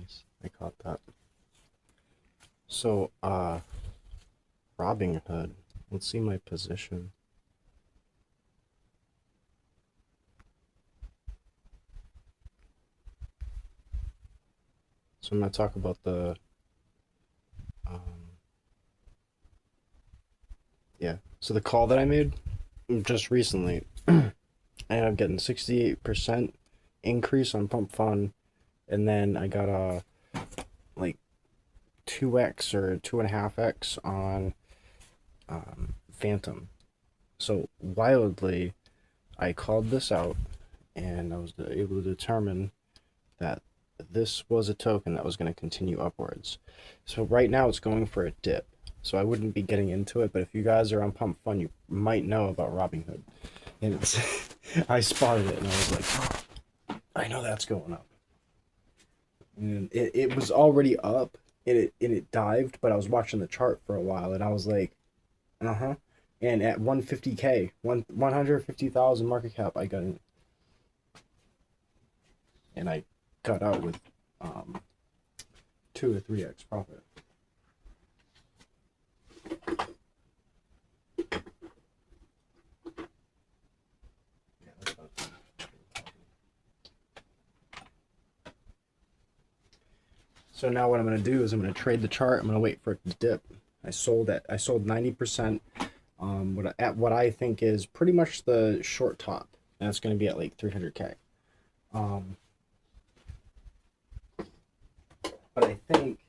Nice. I caught that. So, Robbinghood. Let's see my position. So I'm gonna talk about the, um, yeah. So the call that I made just recently, I ended up getting 68% increase on pump fund, and then I got a like 2x or 2.5x on Phantom. So wildly, I called this out, and I was able to determine that this was a token that was going to continue upwards. So right now it's going for a dip. So I wouldn't be getting into it, but if you guys are on Pump Fund, you might know about Robbinghood. And it's I spotted it and I was like, oh, I know that's going up. And it was already up and it dived, but I was watching the chart for a while and I was like, uh-huh. And at 150k, 150,000 market cap, I got in. And I got out with 2 or 3x profit. So now what I'm going to do is I'm going to trade the chart. I'm going to wait for it to dip. I sold 90% at what I think is pretty much the short top. And it's going to be at like 300k. But I think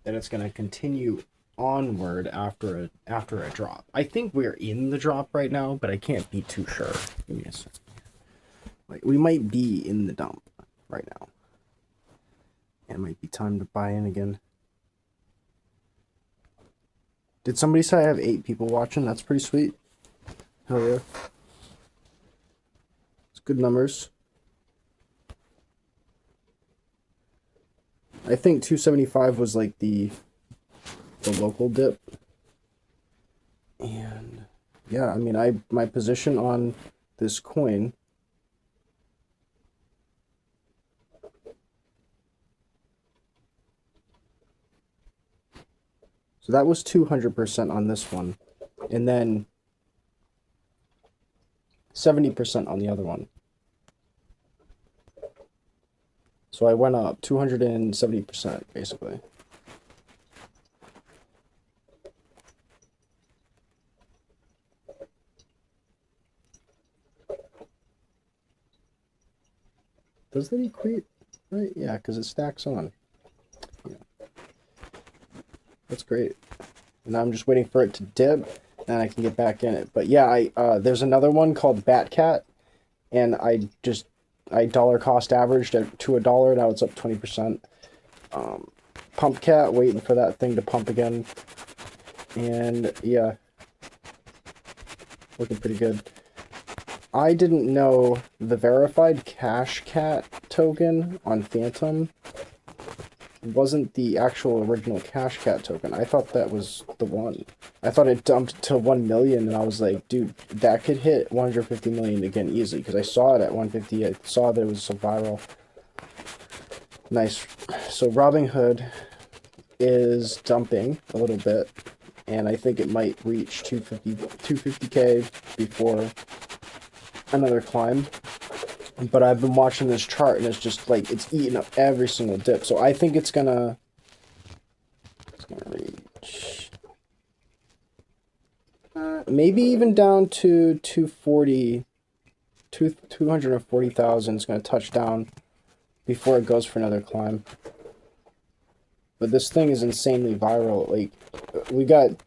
that it's going to continue onward after a drop. I think we're in the drop right now, but I can't be too sure. Give me a second. Like we might be in the dump right now. It might be time to buy in again. Did somebody say I have 8 people watching? That's pretty sweet. Hell yeah. It's good numbers. I think 275 was like the local dip. And yeah, I mean my position on this coin so that was 200% on this one, and then 70% on the other one. So I went up 270%, basically. Does that equate? Right? Yeah, because it stacks on. Yeah. That's great. And I'm just waiting for it to dip, and I can get back in it. But yeah, there's another one called Batcat, and I dollar cost averaged to $1. Now it's up 20%. Pump Cat, waiting for that thing to pump again. And yeah, looking pretty good. I didn't know the verified Cash Cat token on Phantom wasn't the actual original Cash Cat token. I thought that was the one. I thought it dumped to 1 million, and I was like, dude, that could hit 150 million again easily, because I saw it at 150. I saw that it was so viral. Nice. So Robinhood is dumping a little bit, and I think it might reach 250k before another climb. But I've been watching this chart, and it's just like it's eating up every single dip. So I think it's gonna reach maybe even down to 240,000. It's gonna touch down before it goes for another climb. But this thing is insanely viral. Like we got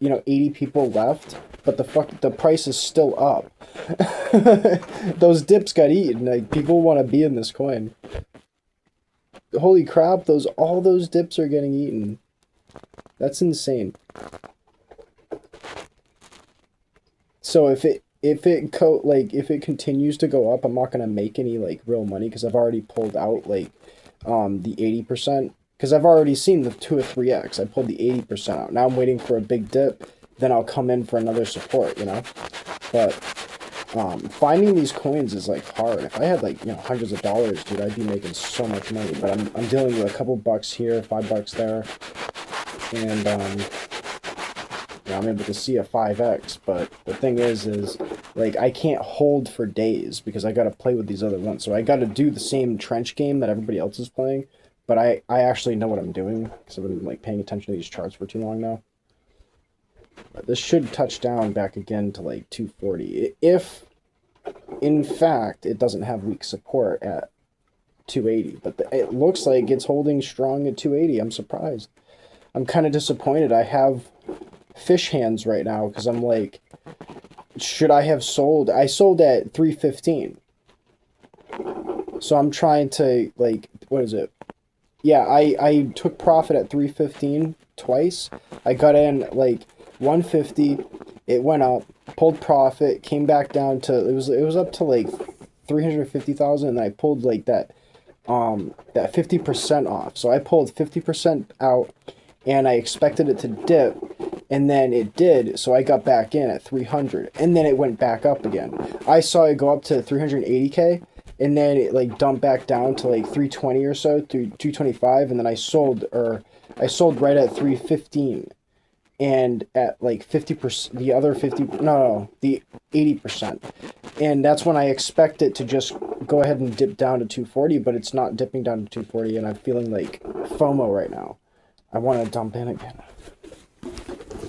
80 people left, but the price is still up. Those dips got eaten. Like people want to be in this coin. Holy crap! All those dips are getting eaten. That's insane. So if it continues to go up, I'm not gonna make any like real money because I've already pulled out like the 80%. Because I've already seen the 2 or 3x. I pulled the 80% out. Now I'm waiting for a big dip. Then I'll come in for another support, you know? But Finding these coins is like hard. If I had like, you know, hundreds of dollars, dude, I'd be making so much money. But I'm dealing with a couple bucks here, $5 there, and you know, I'm able to see a 5x. But the thing is like I can't hold for days because I got to play with these other ones. So I got to do the same trench game that everybody else is playing. But I actually know what I'm doing because I've been like paying attention to these charts for too long now. But this should touch down back again to like 240 if, in fact, it doesn't have weak support at 280. But it looks like it's holding strong at 280. I'm surprised. I'm kind of disappointed. I have fish hands right now because I'm like, should I have sold? I sold at 315. So I'm trying to, like, what is it? Yeah, I took profit at 315 twice. I got in like 150. It went up, pulled profit, came back down to it was up to like 350,000, and I pulled like that 50% off. So I pulled 50% out, and I expected it to dip, and then it did. So I got back in at 300, and then it went back up again. I saw it go up to 380K. And then it like dumped back down to like 320 or so, 225, and then I sold right at 315, and at like 50%, the other 50, no, the 80%, and that's when I expect it to just go ahead and dip down to 240, but it's not dipping down to 240, and I'm feeling like FOMO right now. I want to dump in again,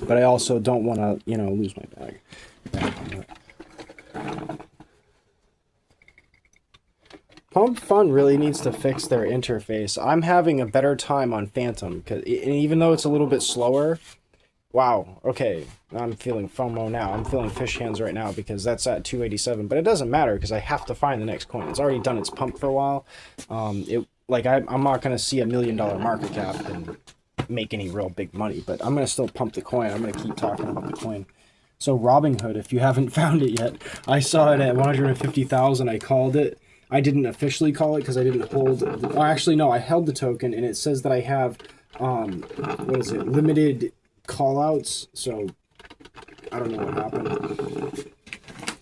but I also don't want to, you know, lose my bag. Pump Fun really needs to fix their interface. I'm having a better time on Phantom, and even though it's a little bit slower, wow, okay, I'm feeling FOMO now. I'm feeling fish hands right now because that's at 287, but it doesn't matter because I have to find the next coin. It's already done its pump for a while. I'm not going to see $1 million market cap and make any real big money, but I'm going to still pump the coin. I'm going to keep talking about the coin. So Robbinghood, if you haven't found it yet, I saw it at 150,000. I called it. I didn't officially call it because I didn't hold. Actually, no, I held the token, and it says that I have, limited callouts. So I don't know what happened,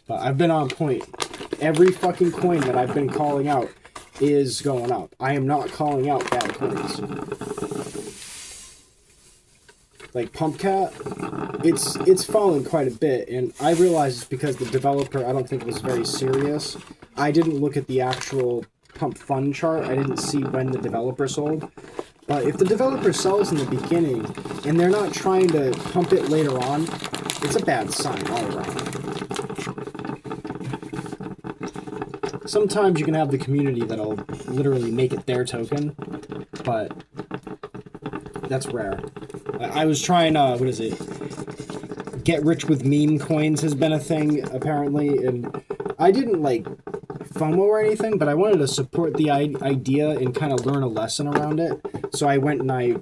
but I've been on point. Every fucking coin that I've been calling out is going up. I am not calling out bad coins. Like Pumpcat, it's fallen quite a bit, and I realize it's because the developer, I don't think, was very serious. I didn't look at the actual Pump Fun chart. I didn't see when the developer sold. But if the developer sells in the beginning and they're not trying to pump it later on, it's a bad sign all around. Sometimes you can have the community that'll literally make it their token, but that's rare. I was trying, get rich with meme coins has been a thing, apparently, and I didn't, like, FOMO or anything, but I wanted to support the idea and kind of learn a lesson around it. So I went and I,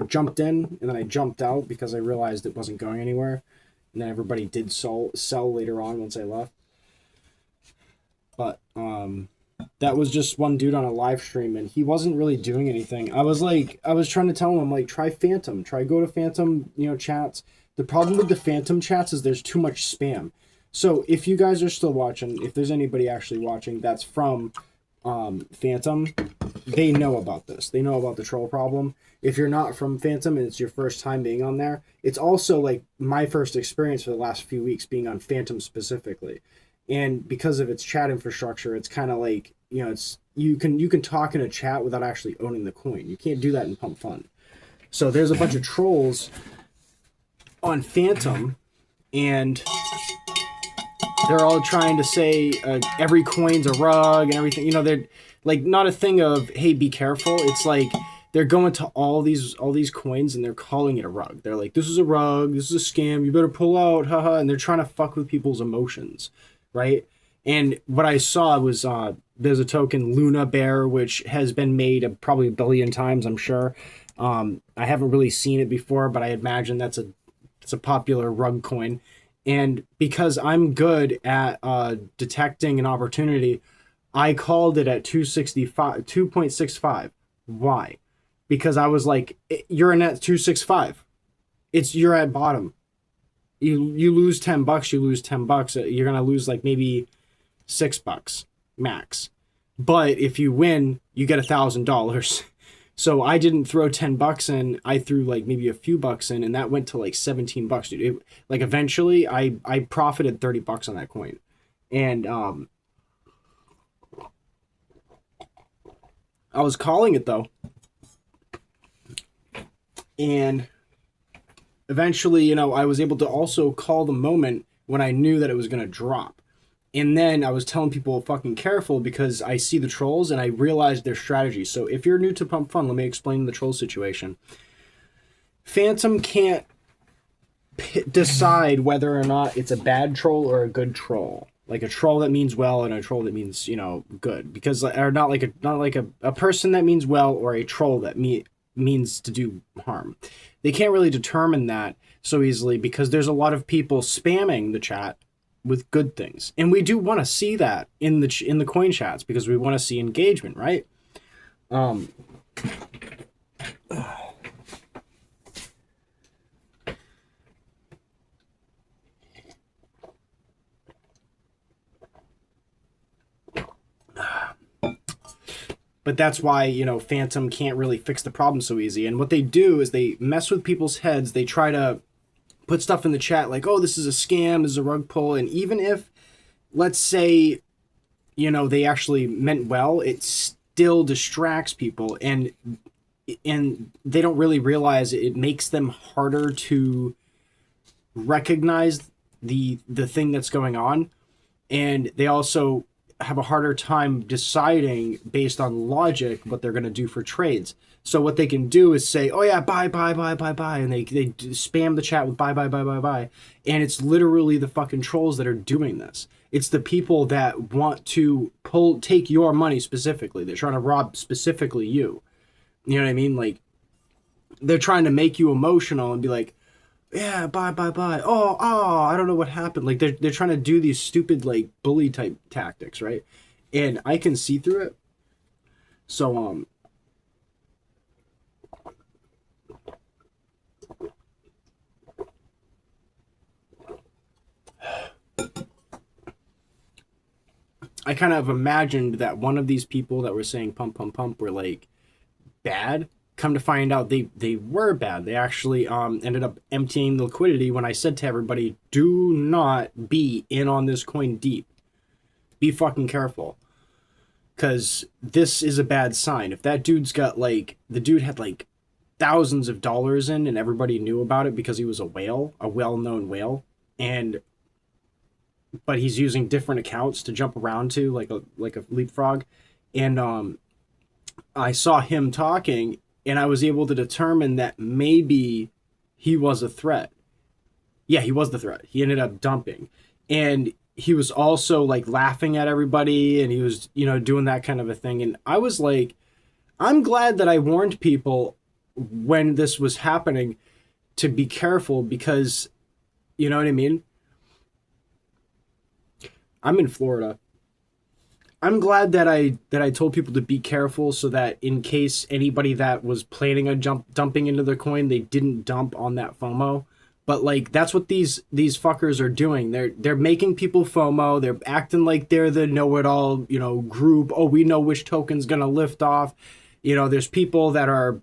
jumped in, and then I jumped out because I realized it wasn't going anywhere. And then everybody did sell later on once I left. But that was just one dude on a live stream, and he wasn't really doing anything. I was trying to tell him, I'm like, try Phantom. Go to Phantom, chats. The problem with the Phantom chats is there's too much spam. So if you guys are still watching, if there's anybody actually watching that's from Phantom, they know about this. They know about the troll problem. If you're not from Phantom and it's your first time being on there, it's also like my first experience for the last few weeks being on Phantom specifically. And because of its chat infrastructure, it's kind of like, it's you can talk in a chat without actually owning the coin. You can't do that in Pump Fun. So there's a bunch of trolls on Phantom, and they're all trying to say every coin's a rug and everything. They're like not a thing of, hey, be careful. It's like they're going to all these coins and they're calling it a rug. They're like, this is a rug, this is a scam, you better pull out, haha. And they're trying to fuck with people's emotions, right? And what I saw was there's a token, Luna Bear, which has been made probably 1 billion times, I'm sure. I haven't really seen it before, but I imagine it's a popular rug coin. And because I'm good at detecting an opportunity, I called it at 2.65. Why? Because I was like, you're in at 265. You're at bottom. You lose $10, you lose $10. You're gonna lose like maybe $6 max. But if you win, you get $1,000. So I didn't throw $10 in. I threw like maybe a few bucks in, and that went to like $17, dude. Like eventually, I profited $30 on that coin, and I was calling it though, and eventually, I was able to also call the moment when I knew that it was gonna drop. And then I was telling people fucking careful because I see the trolls and I realized their strategy. So if you're new to Pump Fun, let me explain the troll situation. Phantom can't decide whether or not it's a bad troll or a good troll. Like a troll that means well and a troll that means, good. Because or not like a person that means well or a troll that means to do harm. They can't really determine that so easily because there's a lot of people spamming the chat with good things, and we do want to see that in the coin chats because we want to see engagement, right? But that's why Phantom can't really fix the problem so easy. And what they do is they mess with people's heads. They try to put stuff in the chat like, oh, this is a scam, this is a rug pull. And even if, let's say, they actually meant well, it still distracts people. And they don't really realize it makes them harder to recognize the thing that's going on. And they also have a harder time deciding based on logic what they're going to do for trades. So what they can do is say, oh yeah, buy, and they spam the chat with buy, and it's literally the fucking trolls that are doing this. It's the people that want to take your money specifically. They're trying to rob specifically you. You know what I mean? Like, they're trying to make you emotional and be like, yeah, buy. Oh, I don't know what happened. Like, they're trying to do these stupid, like, bully type tactics, right? And I can see through it. So, I kind of imagined that one of these people that were saying pump were like bad. Come to find out they were bad. They actually ended up emptying the liquidity when I said to everybody, do not be in on this coin deep. Be fucking careful. Because this is a bad sign. If that dude's got the dude had like thousands of dollars in and everybody knew about it because he was a whale, a well-known whale, but he's using different accounts to jump around to like a leapfrog. And I saw him talking and I was able to determine that maybe he was a threat. Yeah, he was the threat. He ended up dumping. And he was also like laughing at everybody and he was, doing that kind of a thing. And I was like, I'm glad that I warned people when this was happening to be careful because, you know what I mean? I'm in Florida. I'm glad that I told people to be careful so that in case anybody that was planning on dumping into their coin, they didn't dump on that FOMO. But like that's what these fuckers are doing. They're making people FOMO. They're acting like they're the know-it-all, group. Oh, we know which token's gonna lift off. There's people that are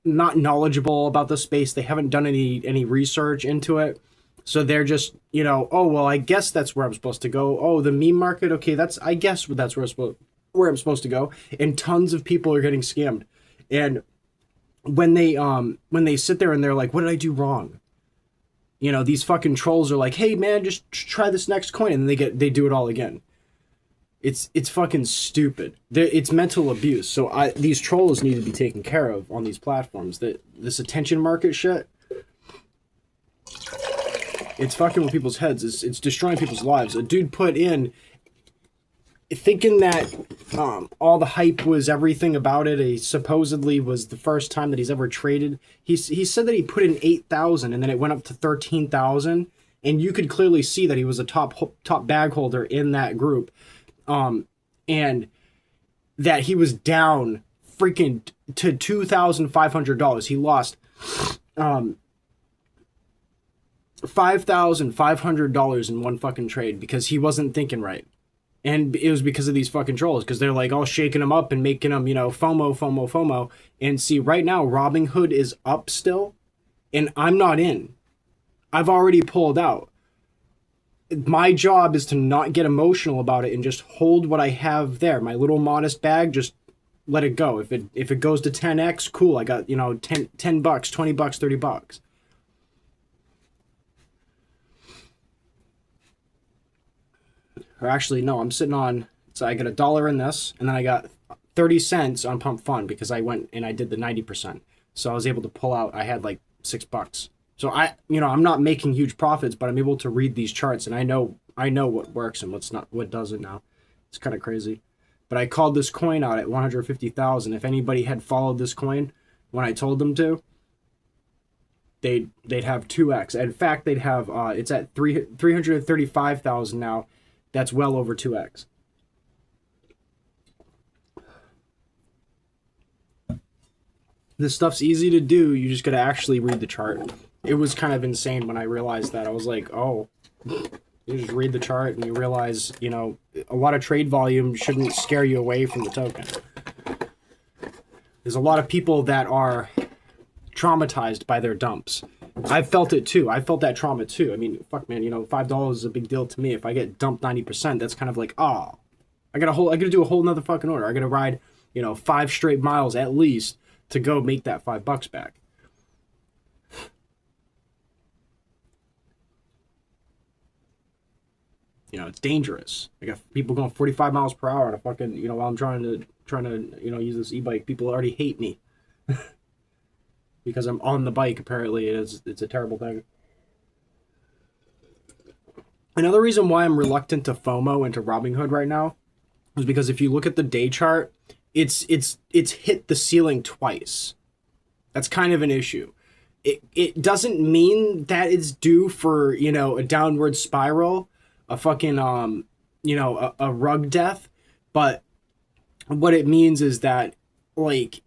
not knowledgeable about the space. They haven't done any research into it. So they're just, oh, well, I guess that's where I'm supposed to go. Oh, the meme market. Okay, I guess that's where I'm supposed to go. And tons of people are getting scammed. And when they sit there and they're like, what did I do wrong? These fucking trolls are like, hey man, just try this next coin. And then they do it all again. It's fucking stupid. It's mental abuse. So these trolls need to be taken care of on these platforms. This attention market shit. It's fucking with people's heads. It's destroying people's lives. A dude put in, thinking that all the hype was everything about it. He supposedly was the first time that he's ever traded. He said that he put in 8,000 and then it went up to 13,000. And you could clearly see that he was a top bag holder in that group. And that he was down freaking to $2,500. He lost $5,500 in one fucking trade because he wasn't thinking right. And it was because of these fucking trolls, because they're like all shaking him up and making him, FOMO, FOMO, FOMO. And see, right now, Robbinghood is up still, and I'm not in. I've already pulled out. My job is to not get emotional about it and just hold what I have there. My little modest bag, just let it go. If it goes to 10x, cool. I got, 10 bucks, 20 bucks, 30 bucks. Or actually, no, I'm sitting on, so I got $1 in this, and then I got 30 cents on Pump Fund because I went and I did the 90%. So I was able to pull out, I had like $6. So I'm not making huge profits, but I'm able to read these charts, and I know what works and what doesn't now. It's kind of crazy. But I called this coin out at 150,000. If anybody had followed this coin when I told them to, they'd have 2x. In fact, they'd have it's at 335,000 now. That's well over 2x. This stuff's easy to do. You just got to actually read the chart. It was kind of insane when I realized that. I was like, oh, you just read the chart and you realize, a lot of trade volume shouldn't scare you away from the token. There's a lot of people that are traumatized by their dumps. I've felt it too. I felt that trauma too. I mean, fuck, man, $5 is a big deal to me. If I get dumped 90%, that's kind of like, oh, I gotta do a whole nother fucking order. I gotta ride, 5 straight miles at least to go make that $5 back. It's dangerous. I got people going 45 miles per hour on a fucking, while I'm trying to, use this e-bike. People already hate me because I'm on the bike. Apparently, it's a terrible thing. Another reason why I'm reluctant to FOMO into Robinhood right now is because if you look at the day chart, it's hit the ceiling twice. That's kind of an issue. It doesn't mean that it's due for, a downward spiral, a fucking a rug death, but what it means is that, like,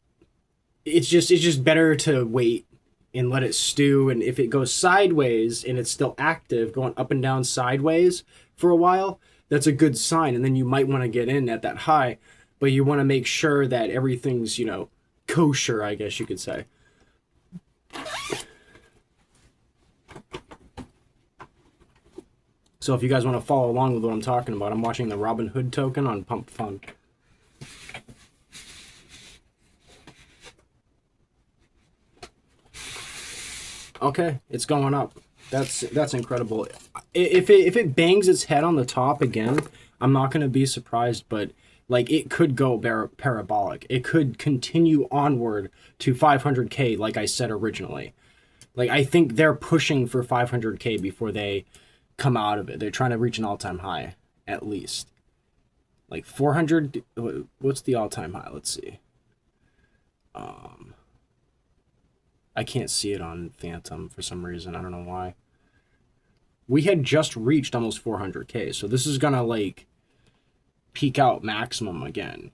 it's just better to wait and let it stew. And if it goes sideways and it's still active, going up and down sideways for a while, that's a good sign. And then you might want to get in at that high, but you want to make sure that everything's, kosher, I guess you could say. So if you guys want to follow along with what I'm talking about, I'm watching the Robinhood token on Pump Fund. Okay, it's going up. That's incredible. If it bangs its head on the top again, I'm not going to be surprised, but like it could go parabolic. It could continue onward to 500K like I said originally. Like I think they're pushing for 500K before they come out of it. They're trying to reach an all-time high at least. Like 400, what's the all-time high? Let's see. I can't see it on Phantom for some reason. I don't know why. We had just reached almost 400K, so this is gonna like peak out maximum again.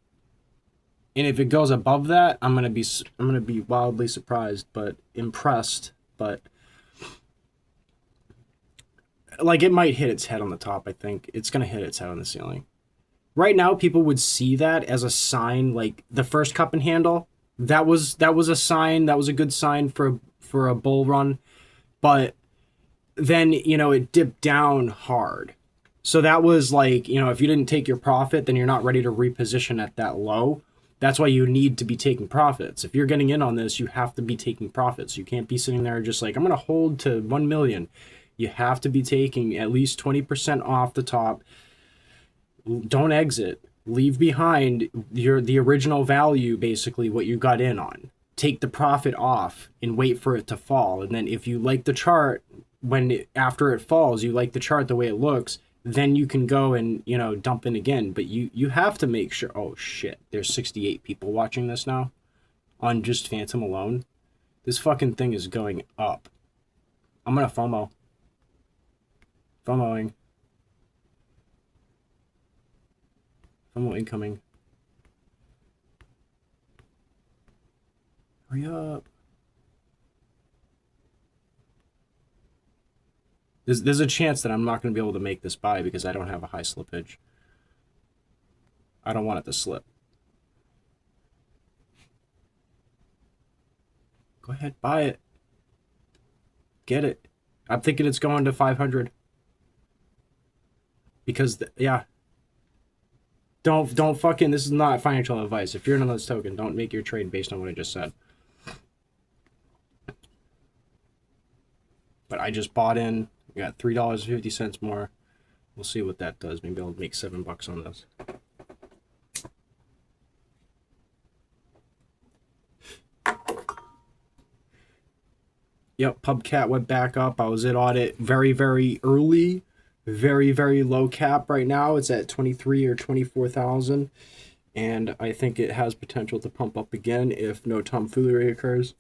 And if it goes above that, I'm gonna be wildly surprised, but impressed. But like it might hit its head on the top. I think it's gonna hit its head on the ceiling. Right now, people would see that as a sign, like the first cup and handle. That was a sign. That was a good sign for a bull run, but then it dipped down hard. So that was like if you didn't take your profit, then you're not ready to reposition at that low. That's why you need to be taking profits. If you're getting in on this, you have to be taking profits. You can't be sitting there just like I'm gonna hold to 1 million. You have to be taking at least 20% off the top. Don't exit. Leave behind the original value, basically what you got in on. Take the profit off and wait for it to fall. And then if you like the chart, after it falls, you like the chart the way it looks, then you can go and dump in again. But you have to make sure. Oh shit, there's 68 people watching this now on just Phantom alone. This fucking thing is going up. I'm gonna FOMOing. FOMO incoming. Hurry up. There's a chance that I'm not going to be able to make this buy because I don't have a high slippage. I don't want it to slip. Go ahead, buy it. Get it. I'm thinking it's going to 500. Because, yeah. Don't fucking, this is not financial advice. If you're in on this token, don't make your trade based on what I just said. But I just bought in. We got $3.50 more. We'll see what that does. Maybe I'll make $7 on this. Yep, PubCat went back up. I was in on it very, very early. Very, very low cap right now. It's at 23 or 24,000. And I think it has potential to pump up again if no tomfoolery occurs.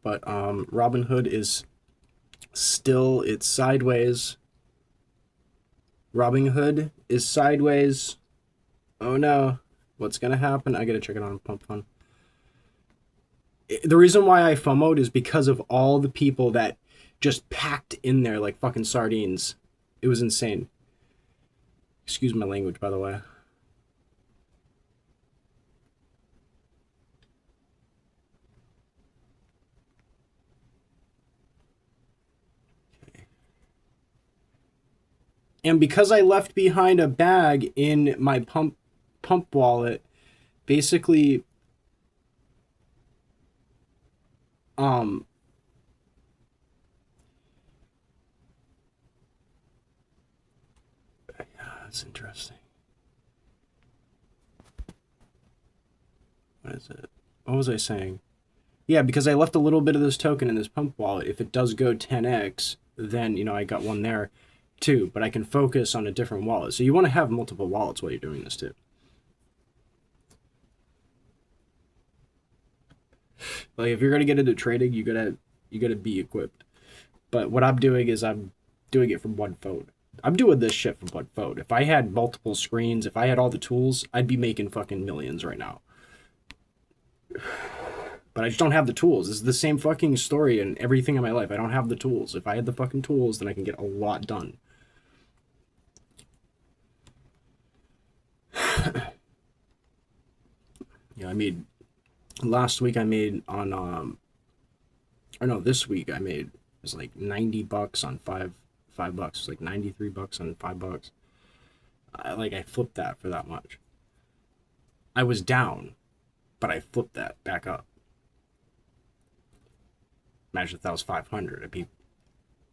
But Robinhood is still, it's sideways. Robbinghood is sideways. Oh no. What's going to happen? I got to check it on Pump Fun. The reason why I FOMO'd is because of all the people that just packed in there like fucking sardines. It was insane. Excuse my language, by the way. And because I left behind a bag in my pump wallet, basically yeah, that's interesting. What is it? What was I saying? Yeah, because I left a little bit of this token in this pump wallet. If it does go 10x, then, you know, I got one there too, but I can focus on a different wallet. So you want to have multiple wallets while you're doing this too. Like if you're gonna get into trading, you gotta be equipped. But what I'm doing is I'm doing it from one phone. I'm doing this shit from one phone. If I had multiple screens, if I had all the tools, I'd be making fucking millions right now. But I just don't have the tools. This is the same fucking story in everything in my life. I don't have the tools. If I had the fucking tools, then I can get a lot done. Yeah, I made last week I made on or no, this week I made, it was like $90 on $5. It's like $93 on $5. I flipped that for that much. I was down, but I flipped that back up. Imagine if that was 500, it'd be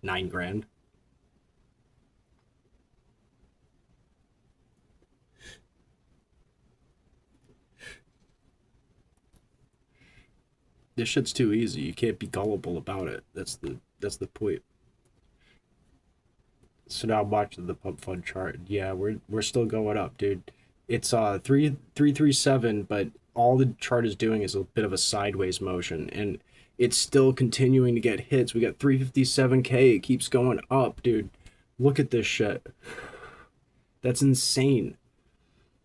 $9 grand. This shit's too easy. You can't be gullible about it. That's the point. So now I'm watching the Pump Fund chart. Yeah, we're still going up, dude. It's 337, but all the chart is doing is a bit of a sideways motion, and it's still continuing to get hits. We got 357K. It keeps going up, dude. Look at this shit. That's insane.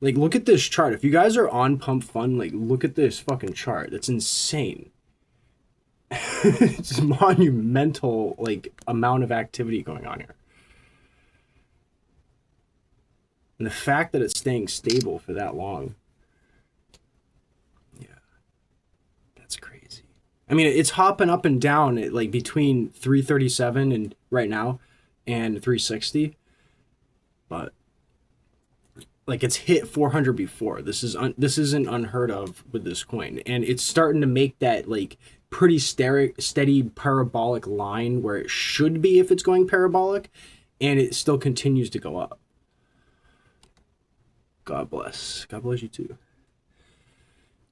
Like, look at this chart. If you guys are on Pump Fund, like, look at this fucking chart. That's insane. It's monumental, like, amount of activity going on here. And the fact that it's staying stable for that long. Yeah. That's crazy. I mean, it's hopping up and down at, like, between 337 and right now and 360. But like, it's hit 400 before. This isn't unheard of with this coin, and it's starting to make that like pretty steady parabolic line where it should be if it's going parabolic, and it still continues to go up. God bless. God bless you too.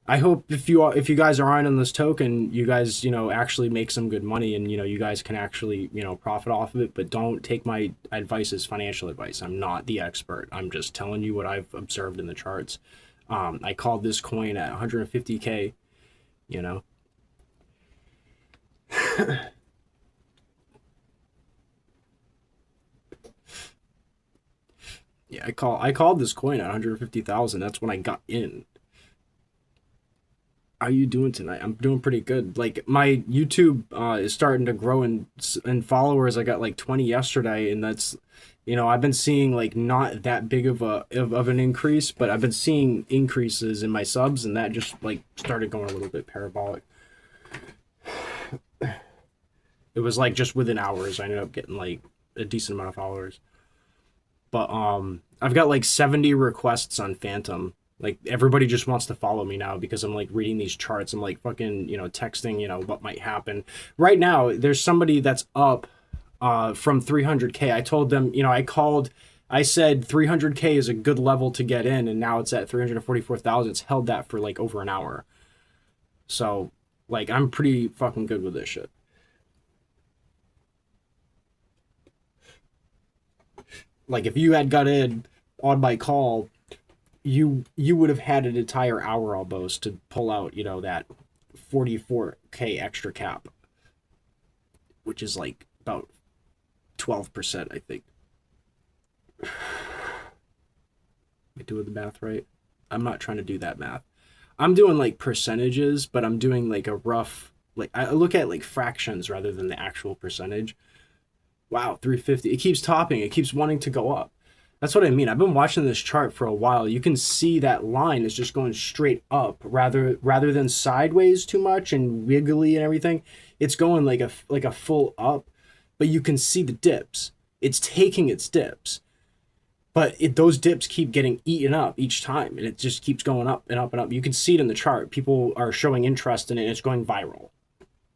I hope if you guys are on this token, you guys, you know, actually make some good money, and, you know, you guys can actually, you know, profit off of it. But don't take my advice as financial advice. I'm not the expert. I'm just telling you what I've observed in the charts. I called this coin at 150K, you know. Yeah, I called this coin at 150,000. That's when I got in. How you doing tonight? I'm doing pretty good. Like my YouTube is starting to grow in followers. I got like 20 yesterday, and that's, I've been seeing like not that big of an increase, but I've been seeing increases in my subs, and that just like started going a little bit parabolic. It was like just within hours, I ended up getting like a decent amount of followers. But I've got like 70 requests on Phantom. Like everybody just wants to follow me now because I'm like reading these charts. I'm like fucking, texting, what might happen. Right now, there's somebody that's up from 300K. I told them, I said 300K is a good level to get in, and now it's at 344,000. It's held that for like over an hour. So, like, I'm pretty fucking good with this shit. Like, if you had got in on my call, you would have had an entire hour almost to pull out, that 44K extra cap, which is like about 12%, I think. Am I doing the math right? I'm not trying to do that math. I'm doing like percentages, but I'm doing like a rough, like I look at like fractions rather than the actual percentage. Wow, 350. It keeps topping. It keeps wanting to go up. That's what I mean. I've been watching this chart for a while. You can see that line is just going straight up rather than sideways too much and wiggly and everything. It's going like a full up, but you can see the dips. It's taking its dips. But those dips keep getting eaten up each time, and it just keeps going up and up and up. You can see it in the chart. People are showing interest in it, and it's going viral.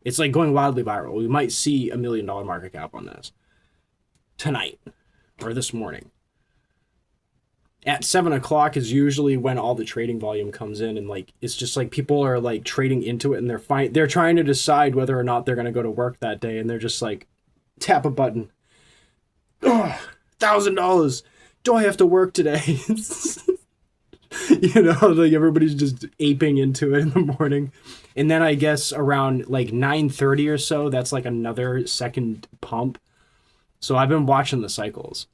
It's like going wildly viral. We might see $1 million market cap on this tonight or this morning. At 7 o'clock is usually when all the trading volume comes in, and like it's just like people are like trading into it, and they're trying to decide whether or not they're gonna go to work that day, and they're just like, tap a button. Oh, $1,000. Do I have to work today? Like everybody's just aping into it in the morning. And then I guess around like 9:30 or so, that's like another second pump. So I've been watching the cycles.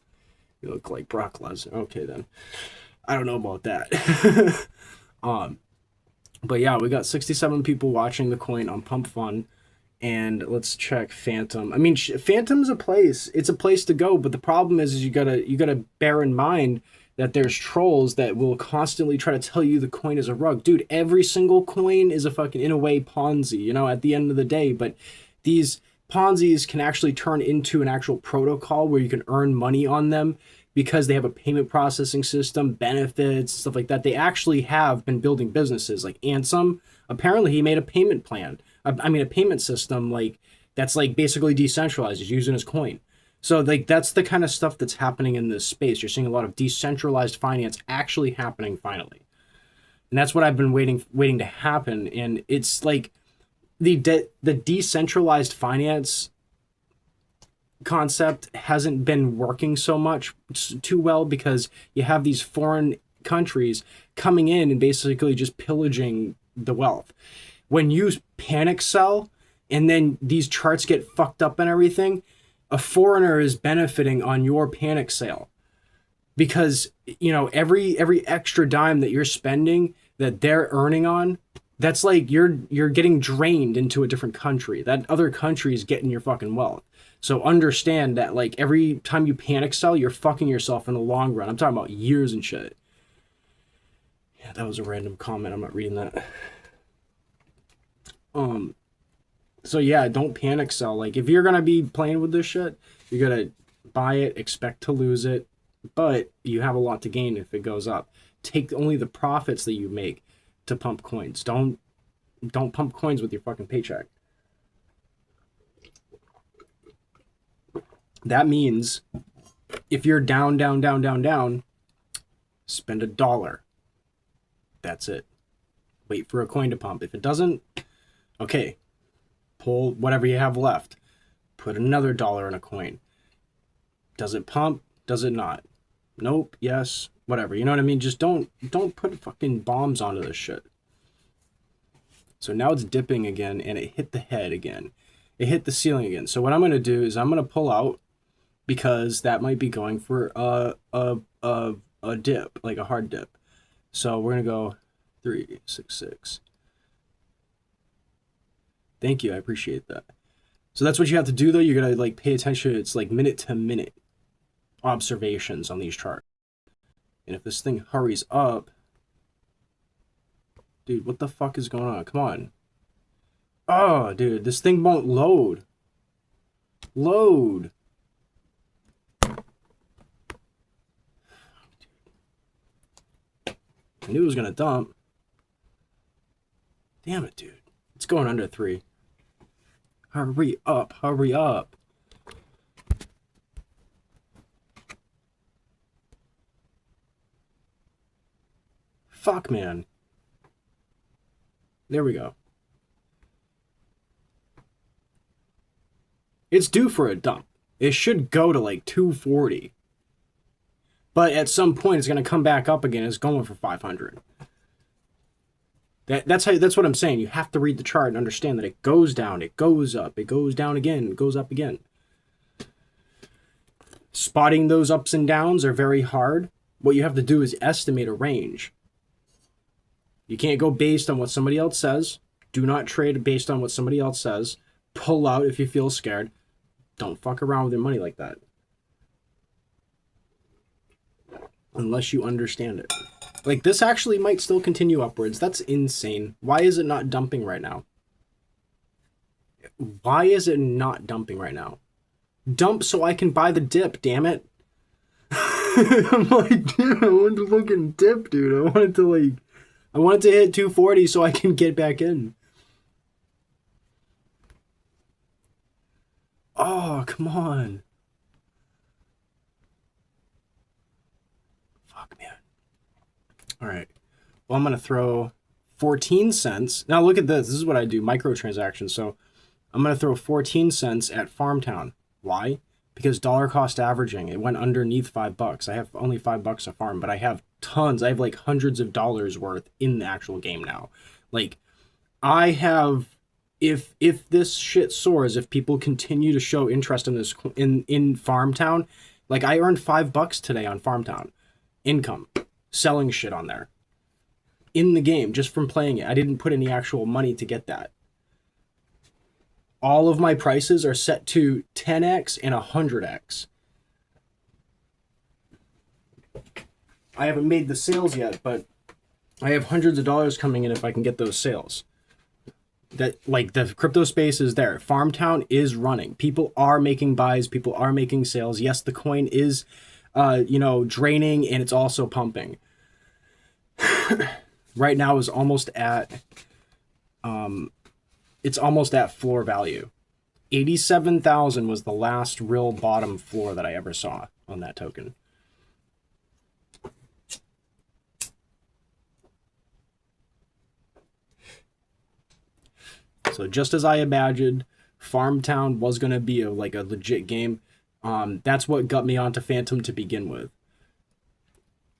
You look like Brock Lesnar. Okay, then. I don't know about that. um, but yeah, we got 67 people watching the coin on Pump Fun. And let's check Phantom. I mean, Phantom's a place. It's a place to go, but the problem is you gotta bear in mind that there's trolls that will constantly try to tell you the coin is a rug. Dude, every single coin is a fucking, in a way, Ponzi, at the end of the day. But these Ponzi's can actually turn into an actual protocol where you can earn money on them because they have a payment processing system, benefits, stuff like that. They actually have been building businesses. Like Ansem, apparently he made a payment plan. I mean, a payment system like that's like basically decentralized. He's using his coin. So like that's the kind of stuff that's happening in this space. You're seeing a lot of decentralized finance actually happening finally. And that's what I've been waiting to happen. And it's like the decentralized finance concept hasn't been working so much too well because you have these foreign countries coming in and basically just pillaging the wealth. When you panic sell and then these charts get fucked up and everything, a foreigner is benefiting on your panic sale because every extra dime that you're spending that they're earning on, that's like you're getting drained into a different country. That other country is getting your fucking wealth. So understand that like every time you panic sell, you're fucking yourself in the long run. I'm talking about years and shit. Yeah, that was a random comment. I'm not reading that. So yeah, don't panic sell. Like if you're gonna be playing with this shit, you're gonna buy it, expect to lose it, but you have a lot to gain if it goes up. Take only the profits that you make to pump coins. Don't pump coins with your fucking paycheck. That means if you're down, down, down, down, down, spend $1. That's it. Wait for a coin to pump. If it doesn't, okay, pull whatever you have left. Put another $1 in a coin. Does it pump? Does it not? Nope, yes, whatever. You know what I mean? Just don't put fucking bombs onto this shit. So now it's dipping again and it hit the head again. It hit the ceiling again. So what I'm going to do is I'm going to pull out because that might be going for a dip, like a hard dip. So we're going to go 3, 6, 6. Thank you. I appreciate that. So that's what you have to do though. You're gonna like pay attention. It's like minute to minute observations on these charts. And if this thing hurries up, dude, what the fuck is going on? Come on. Oh, dude, this thing won't load. Load. I knew it was gonna dump. Damn it, dude. It's going under 3. Hurry up, hurry up. Fuck, man. There we go. It's due for a dump. It should go to like 240. But at some point, it's going to come back up again. It's going for 500. That's what I'm saying. You have to read the chart and understand that it goes down, it goes up, it goes down again, it goes up again. Spotting those ups and downs are very hard. What you have to do is estimate a range. You can't go based on what somebody else says. Do not trade based on what somebody else says. Pull out if you feel scared. Don't fuck around with your money like that. Unless you understand it. Like, this actually might still continue upwards. That's insane. Why is it not dumping right now? Why is it not dumping right now? Dump so I can buy the dip, damn it. I'm like, dude, I want to fucking dip, dude. I wanted to hit 240 so I can get back in. Oh, come on. Fuck, man. All right. Well, I'm going to throw 14 cents. Now, look at this. This is what I do, microtransactions. So I'm going to throw 14 cents at Farmtown. Why? Because dollar cost averaging, it went underneath $5. I have only $5 a farm, but I have tons. I have like hundreds of dollars worth in the actual game now. Like, I have, if this shit soars, if people continue to show interest in this in Farmtown, like I earned $5 today on Farmtown income, selling shit on there in the game just from playing it. I didn't put any actual money to get that. All of my prices are set to 10x and 100x. I haven't made the sales yet, but I have hundreds of dollars coming in if I can get those sales. That, like, the crypto space is there. Farmtown is running. People are making buys. People are making sales. Yes, the coin is, draining, and it's also pumping. Right now is almost at, it's almost at floor value. 87,000 was the last real bottom floor that I ever saw on that token. So just as I imagined, Farmtown was going to be a legit game. That's what got me onto Phantom to begin with.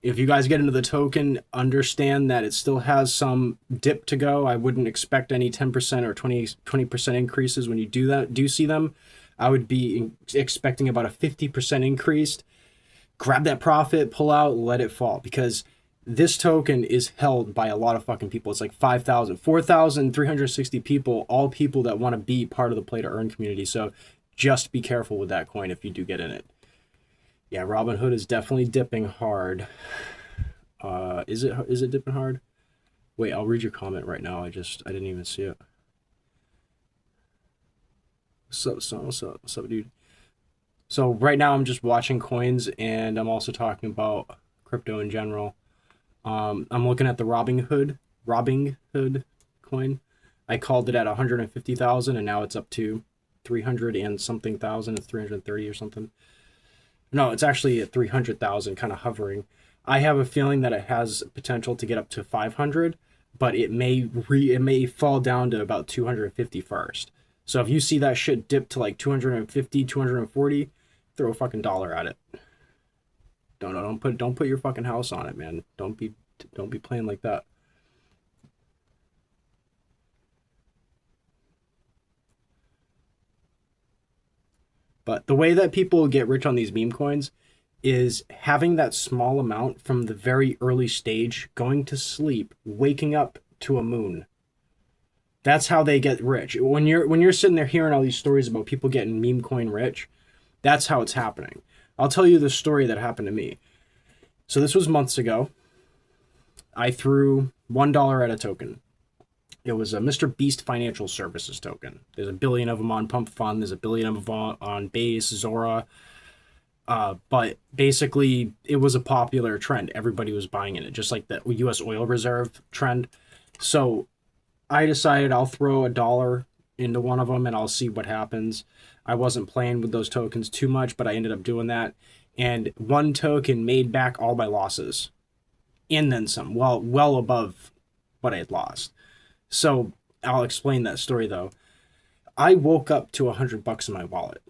If you guys get into the token, understand that it still has some dip to go. I wouldn't expect any 10% or 20% increases when you do see them. I would be expecting about a 50% increase. Grab that profit, pull out, let it fall, because this token is held by a lot of fucking people. It's like 4,360 people, all people that want to be part of the play to earn community. So just be careful with that coin if you do get in it. Yeah, Robinhood is definitely dipping hard. Is it dipping hard? Wait, I'll read your comment right now. I didn't even see it. What's up, dude? So right now I'm just watching coins, and I'm also talking about crypto in general. I'm looking at the Robbinghood coin. I called it at 150,000, and now it's up to 300 and something thousand. It's 330 or something. No, it's actually at 300,000, kind of hovering. I have a feeling that it has potential to get up to 500, but it may fall down to about 250 first. So if you see that shit dip to like 250, 240, throw a fucking dollar at it. Don't put your fucking house on it, man. Don't be playing like that. But the way that people get rich on these meme coins is having that small amount from the very early stage, going to sleep, waking up to a moon. That's how they get rich. When you're sitting there hearing all these stories about people getting meme coin rich, that's how it's happening. I'll tell you the story that happened to me. So this was months ago. I threw $1 at a token. It was a Mr. Beast Financial Services token. There's a billion of them on Pump Fund. There's a billion of them on Base, Zora. But basically, it was a popular trend. Everybody was buying in it, just like the U.S. oil reserve trend. So I decided I'll throw $1 into one of them and I'll see what happens. I wasn't playing with those tokens too much, but I ended up doing that. And one token made back all my losses and then some, well above what I had lost. So I'll explain that story though. I woke up to $100 in my wallet.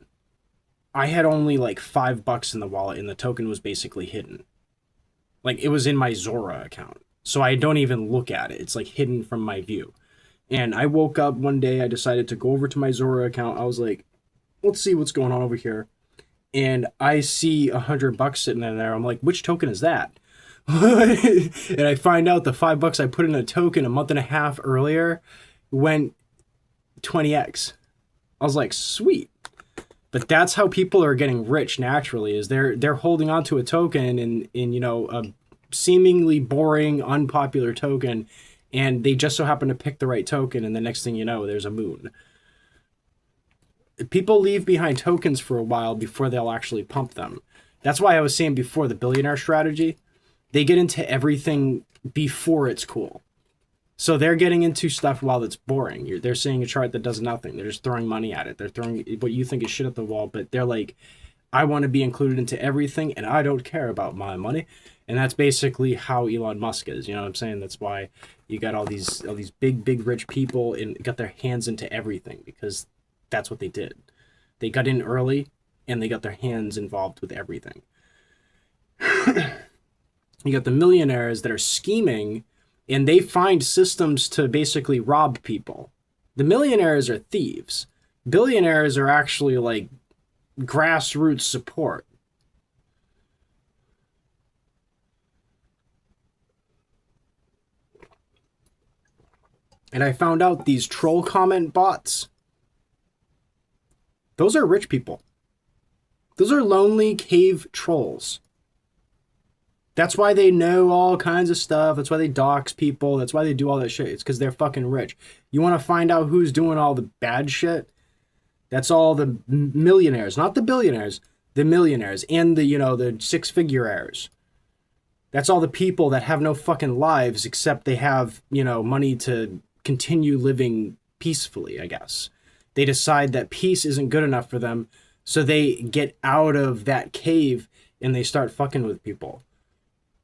I had only like $5 in the wallet and the token was basically hidden. Like it was in my Zora account. So I don't even look at it. It's like hidden from my view. And I woke up one day, I decided to go over to my Zora account. I was like, let's see what's going on over here. And I see $100 sitting in there. I'm like, which token is that? And I find out the $5 I put in a token a month and a half earlier went 20x. I was like, sweet. But that's how people are getting rich naturally, is they're holding on to a token in a seemingly boring, unpopular token, and they just so happen to pick the right token, and the next thing you know, there's a moon. People leave behind tokens for a while before they'll actually pump them. That's why I was saying before, the billionaire strategy, they get into everything before it's cool. So they're getting into stuff while it's boring. They're seeing a chart that does nothing. They're just throwing money at it. They're throwing what you think is shit at the wall, but they're like, I want to be included into everything, and I don't care about my money. And that's basically how Elon Musk is. You know what I'm saying? That's why you got all these big rich people and got their hands into everything, because that's what they did. They got in early and they got their hands involved with everything. You got the millionaires that are scheming and they find systems to basically rob people. The millionaires are thieves. Billionaires are actually like grassroots support. And I found out these troll comment bots, those are rich people. Those are lonely cave trolls. That's why they know all kinds of stuff. That's why they dox people. That's why they do all that shit. It's because they're fucking rich. You want to find out who's doing all the bad shit? That's all the millionaires, not the billionaires, the millionaires and the six-figure heirs. That's all the people that have no fucking lives except they have, money to continue living peacefully, I guess. They decide that peace isn't good enough for them, so they get out of that cave and they start fucking with people.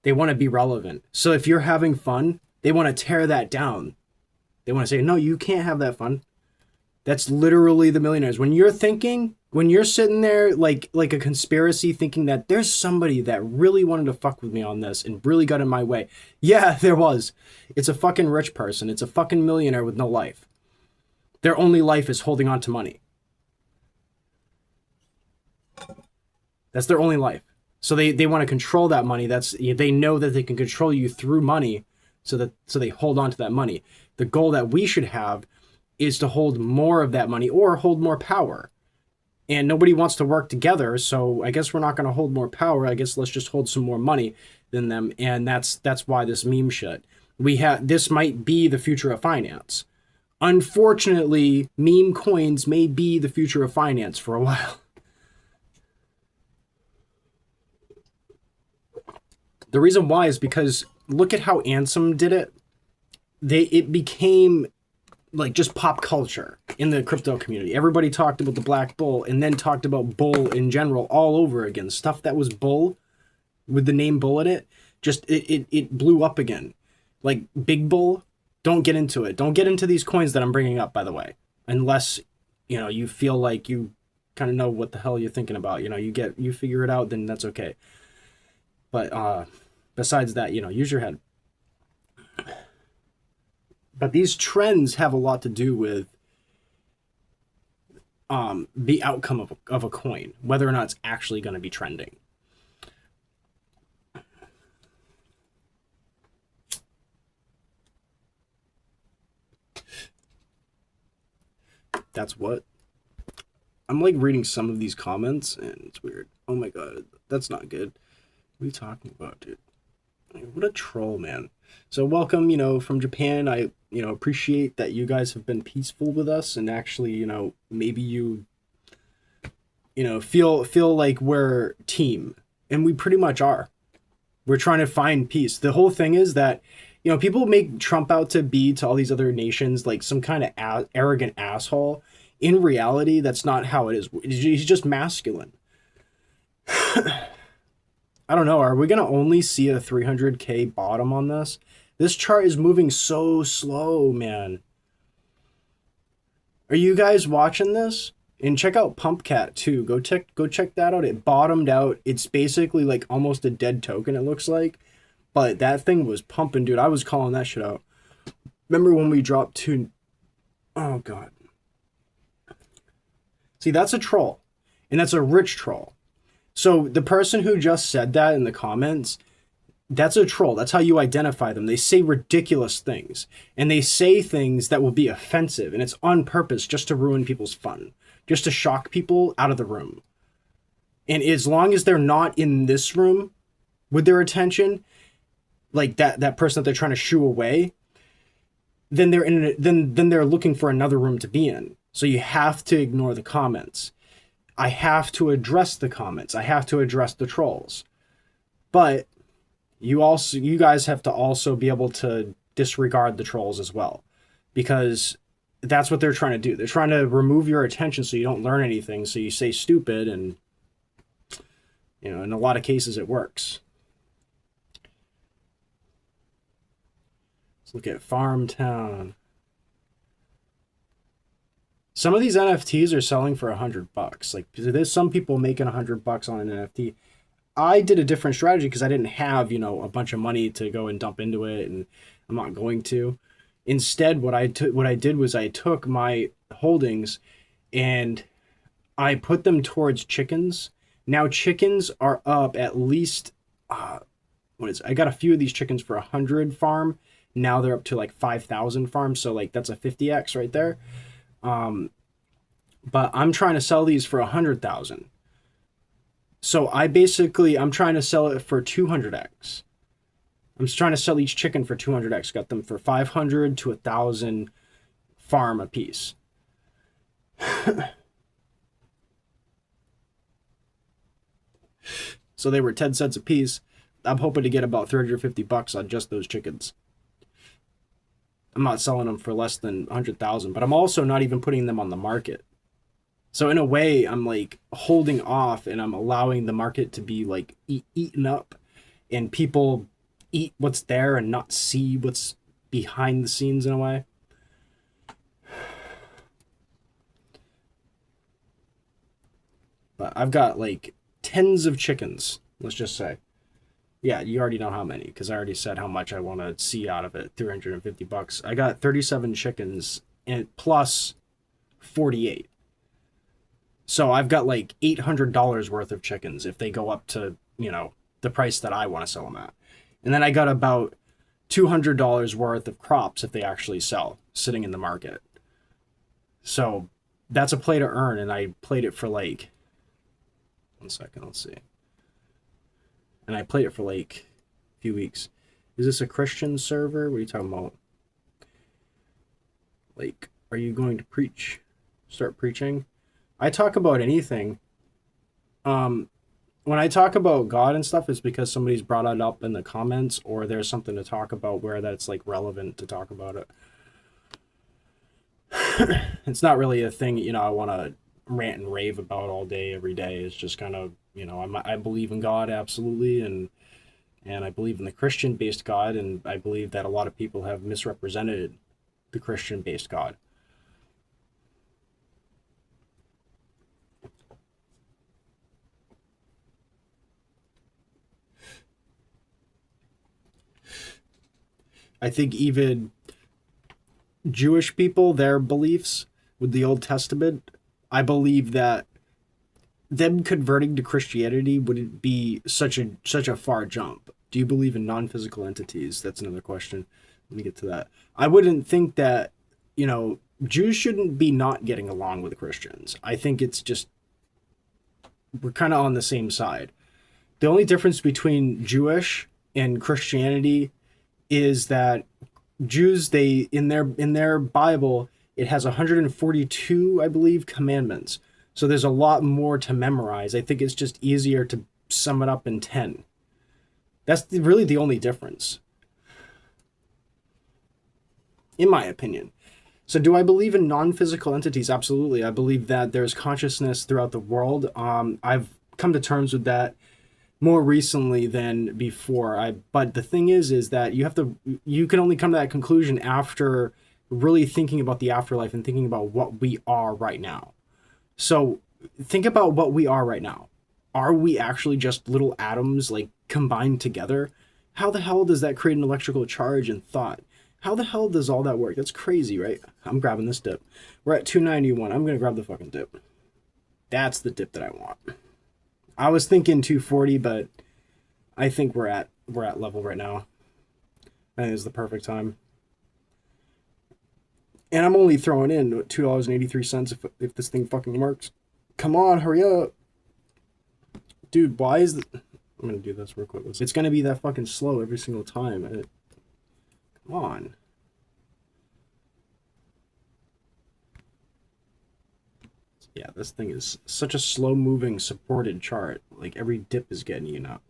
They want to be relevant. So if you're having fun, they want to tear that down. They want to say, no, you can't have that fun. That's literally the millionaires. When you're sitting there like a conspiracy thinking that there's somebody that really wanted to fuck with me on this and really got in my way. Yeah, there was. It's a fucking rich person. It's a fucking millionaire with no life. Their only life is holding on to money. That's their only life. So they want to control that money. They know that they can control you through money, so they hold on to that money. The goal that we should have is to hold more of that money or hold more power. And nobody wants to work together, so I guess we're not going to hold more power. I guess let's just hold some more money than them, and that's why this meme shit. This might be the future of finance. Unfortunately, meme coins may be the future of finance for a while. The reason why is because look at how Ansem did it. It became like just pop culture in the crypto community. Everybody talked about the black bull and then talked about bull in general all over again. Stuff that was bull with the name bull in it, just it blew up again. Like big bull, don't get into it. Don't get into these coins that I'm bringing up, by the way, unless you feel like you kind of know what the hell you're thinking about. You figure it out, then that's okay. But besides that, use your head. But these trends have a lot to do with the outcome of a coin, whether or not it's actually going to be trending. That's what. I'm like reading some of these comments and it's weird. Oh my god, that's not good. What are you talking about, dude? What a troll, man. So welcome, from Japan. I, appreciate that you guys have been peaceful with us and actually, maybe you, feel like we're team, and we pretty much are. We're trying to find peace. The whole thing is that, people make Trump out to be to all these other nations like some kind of arrogant asshole. In reality, that's not how it is. He's just masculine. I don't know. Are we going to only see a 300K bottom on this? This chart is moving so slow, man. Are you guys watching this? And check out Pumpcat too. Go check that out. It bottomed out. It's basically like almost a dead token, it looks like. But that thing was pumping, dude. I was calling that shit out. Remember when we dropped to... Oh, God. See, that's a troll. And that's a rich troll. So the person who just said that in the comments, that's a troll. That's how you identify them. They say ridiculous things. And they say things that will be offensive. And it's on purpose just to ruin people's fun. Just to shock people out of the room. And as long as they're not in this room with their attention, like that person that they're trying to shoo away, then they're looking for another room to be in. So you have to ignore the comments. I have to address the comments. I have to address the trolls. But you guys have to also be able to disregard the trolls as well, because that's what they're trying to do. They're trying to remove your attention so you don't learn anything, so you say stupid, and in a lot of cases it works. Let's look at Farmtown. Some of these NFTs are selling for $100. Like, there's some people making $100 on an NFT. I did a different strategy because I didn't have, a bunch of money to go and dump into it, and I'm not going to. Instead, what I did was I took my holdings and I put them towards chickens. Now chickens are up at least, I got a few of these chickens for 100 farm. Now they're up to like 5,000 farm. So like that's a 50x right there. But I'm trying to sell these for 100,000. So I'm trying to sell it for 200x. I'm just trying to sell each chicken for 200x. Got them for 500 to 1,000 farm a piece. So they were 10 cents a piece. I'm hoping to get about $350 on just those chickens. I'm not selling them for less than 100,000, but I'm also not even putting them on the market. So in a way, I'm like holding off, and I'm allowing the market to be like eaten up, and people eat what's there and not see what's behind the scenes in a way. But I've got like tens of chickens, let's just say. Yeah, you already know how many, because I already said how much I want to see out of it. $350. I got 37 chickens and plus 48. So I've got like $800 worth of chickens if they go up to, the price that I want to sell them at. And then I got about $200 worth of crops if they actually sell, sitting in the market. So that's a play to earn, and I played it for like... One second, let's see. And I played it for like a few weeks. Is this a Christian server? What are you talking about? Like, are you going to preach? Start preaching? I talk about anything. When I talk about God and stuff, it's because somebody's brought it up in the comments, or there's something to talk about where that's like relevant to talk about it. It's not really a thing, I want to rant and rave about all day, every day. It's just kind of, I believe in God, absolutely, and I believe in the Christian-based God, and I believe that a lot of people have misrepresented the Christian-based God. I think even Jewish people, their beliefs with the Old Testament, I believe that them converting to Christianity wouldn't be such a far jump. Do you believe in non-physical entities? That's another question. Let me get to that. I wouldn't think that, Jews shouldn't be not getting along with Christians. I think it's just we're kind of on the same side. The only difference between Jewish and Christianity is that Jews, they in their Bible, it has 142, I believe, commandments. So there's a lot more to memorize. I think it's just easier to sum it up in 10. That's really the only difference, in my opinion. So do I believe in non-physical entities? Absolutely. I believe that there's consciousness throughout the world. I've come to terms with that more recently than before. But the thing is that you can only come to that conclusion after really thinking about the afterlife and thinking about what we are right now. So think about what we are right now. Are we actually just little atoms like combined together? How the hell does that create an electrical charge and thought? How the hell does all that work? That's crazy, right? I'm grabbing this dip. We're at 291. I'm gonna grab the fucking dip. That's the dip that I want. I was thinking 240, but I think we're at level right now. I think it's the perfect time. And I'm only throwing in $2.83 if this thing fucking works. Come on, hurry up. Dude, why is the... I'm gonna do this real quick. It's gonna be that fucking slow every single time. Come on. Yeah, this thing is such a slow moving supported chart. Like every dip is getting you up.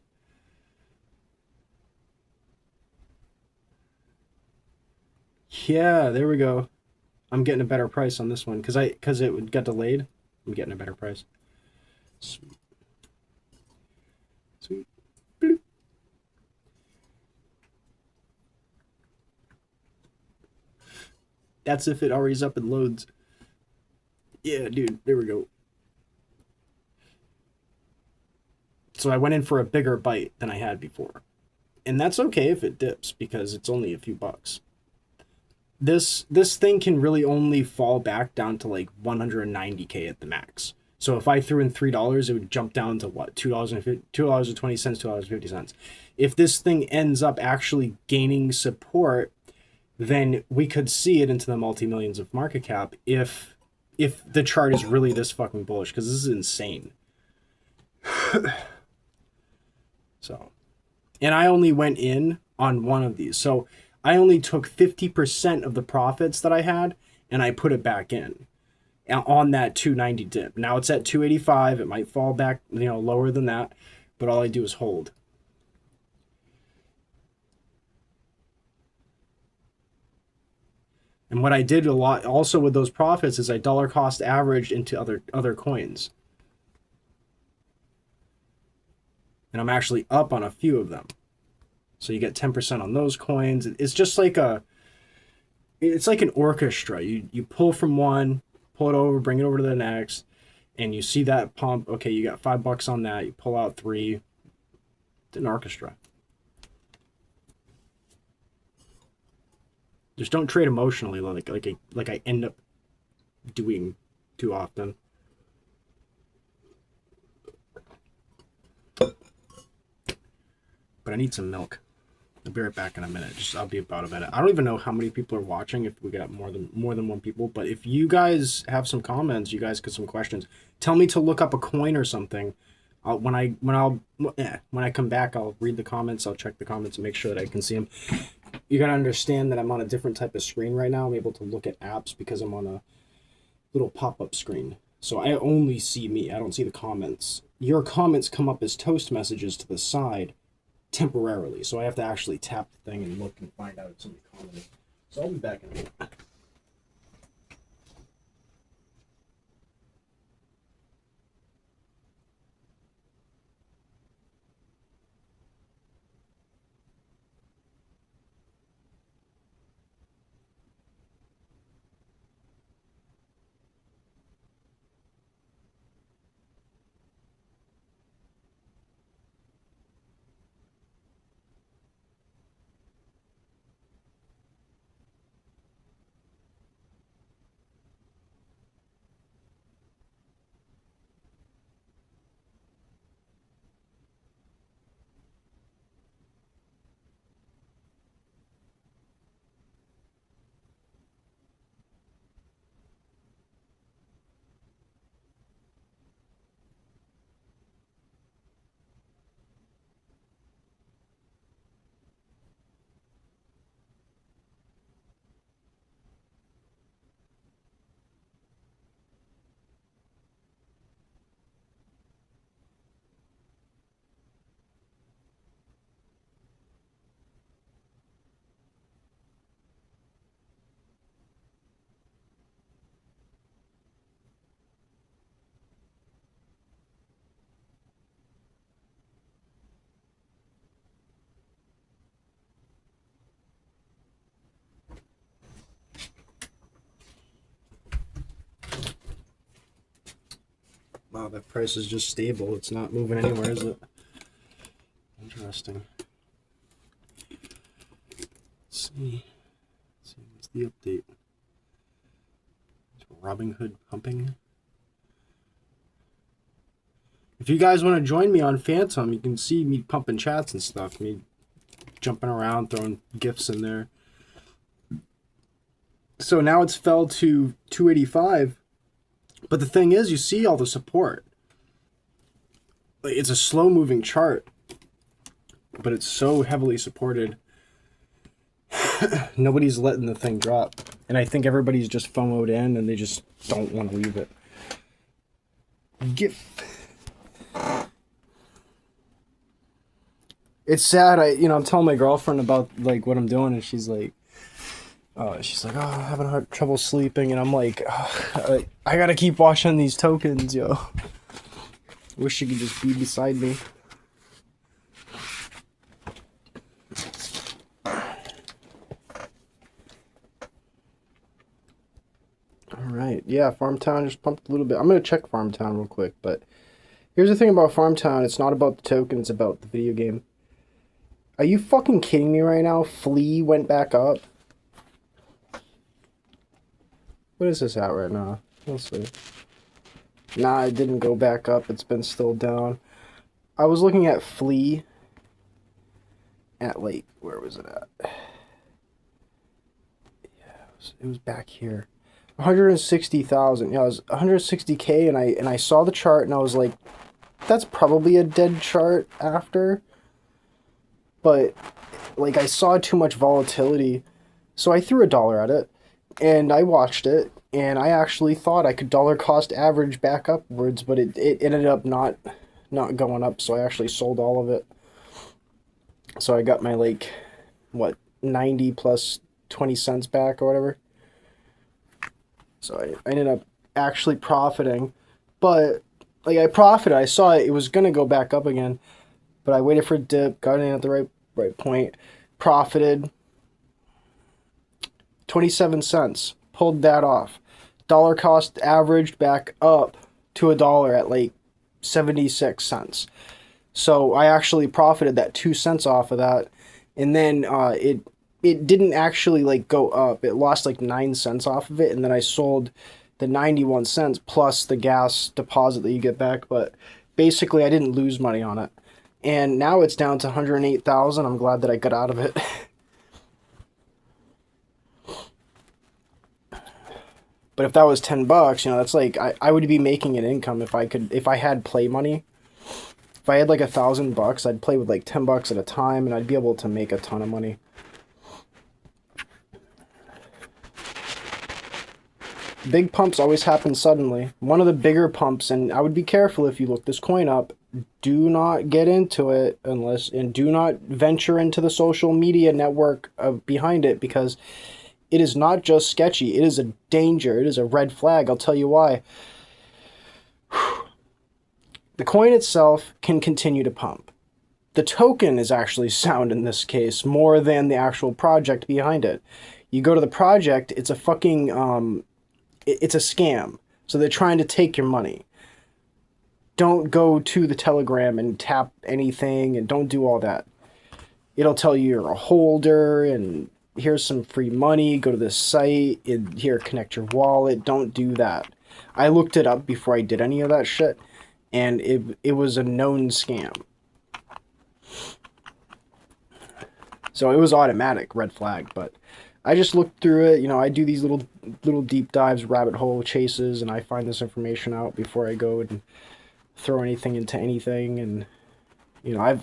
Yeah, there we go. I'm getting a better price on this one because it got delayed. I'm getting a better price. Sweet. Sweet. Bloop. That's if it hurries up and loads. Yeah, dude, there we go. So I went in for a bigger bite than I had before. And that's okay if it dips because it's only a few bucks. This thing can really only fall back down to like 190K at the max. So if I threw in $3, it would jump down to what? $2.20, $2.50. If this thing ends up actually gaining support, then we could see it into the multi-millions of market cap if the chart is really this fucking bullish, because this is insane. So, and I only went in on one of these. So I only took 50% of the profits that I had and I put it back in on that 290 dip. Now it's at 285. It might fall back, lower than that, but all I do is hold. And what I did a lot also with those profits is I dollar cost averaged into other coins. And I'm actually up on a few of them. So you get 10% on those coins. It's just like it's like an orchestra. You pull from one, pull it over, bring it over to the next, and you see that pump. Okay, you got $5 on that. You pull out 3. It's an orchestra. Just don't trade emotionally like I end up doing too often. But I need some milk. I'll be right back in a minute. I'll be about a minute. I don't even know how many people are watching, if we got more than one people. But if you guys have some comments, you guys got some questions, tell me to look up a coin or something. When I come back, I'll read the comments. I'll check the comments and make sure that I can see them. You gotta understand that I'm on a different type of screen right now. I'm able to look at apps because I'm on a little pop-up screen. So I only see me. I don't see the comments. Your comments come up as toast messages to the side temporarily. So I have to actually tap the thing and look and find out if somebody commented. So I'll be back in a minute. Wow, that price is just stable. It's not moving anywhere, is it? Interesting. Let's see. What's the update? Robbinghood pumping. If you guys want to join me on Phantom, you can see me pumping chats and stuff. Me jumping around, throwing gifts in there. So now it's fell to 285. But the thing is, you see all the support. It's a slow moving chart, but it's so heavily supported. Nobody's letting the thing drop. And I think everybody's just FOMO'd in and they just don't want to leave it. It's sad. I'm telling my girlfriend about like what I'm doing, and she's like, oh, I'm having hard trouble sleeping, and I'm like, oh, I gotta keep watching these tokens, yo. Wish she could just be beside me. Alright, yeah, Farmtown just pumped a little bit. I'm gonna check Farmtown real quick, but here's the thing about Farmtown, it's not about the token, it's about the video game. Are you fucking kidding me right now? Flea went back up. What is this at right now? Let's see. Nah, it didn't go back up. It's been still down. I was looking at Flea at like, where was it at? Yeah, it was back here. 160,000. Yeah, it was 160K, and I saw the chart and I was like, that's probably a dead chart after. But like I saw too much volatility, so I threw $1 at it, and I watched it, and I actually thought I could dollar cost average back upwards, but it ended up not going up, so I actually sold all of it. So I got my like, what, 90 plus 20 cents back or whatever. So I ended up actually profiting, but like I profited. I saw it was gonna go back up again, but I waited for a dip, got in at the right point, profited 27 cents, pulled that off. Dollar cost averaged back up to $1 at like 76 cents. So I actually profited that 2 cents off of that, and then it didn't actually like go up. It lost like 9 cents off of it, and then I sold the 91 cents plus the gas deposit that you get back, but basically I didn't lose money on it. And now it's down to 108,000. I'm glad that I got out of it. But if that was $10, that's like I would be making an income if I had play money. If I had like $1,000, I'd play with like $10 at a time, and I'd be able to make a ton of money. Big pumps always happen suddenly. One of the bigger pumps, and I would be careful if you look this coin up, do not get into it and do not venture into the social media network behind it, because it is not just sketchy. It is a danger. It is a red flag. I'll tell you why. The coin itself can continue to pump. The token is actually sound in this case more than the actual project behind it. You go to the project, it's a fucking it's a scam. So they're trying to take your money. Don't go to the Telegram and tap anything, and don't do all that. It'll tell you you're a holder, and here's some free money, go to this site, and here, connect your wallet. Don't do that. I looked it up before I did any of that shit, and it was a known scam. So it was automatic, red flag, but I just looked through it. I do these little deep dives, rabbit hole chases, and I find this information out before I go and throw anything into anything. And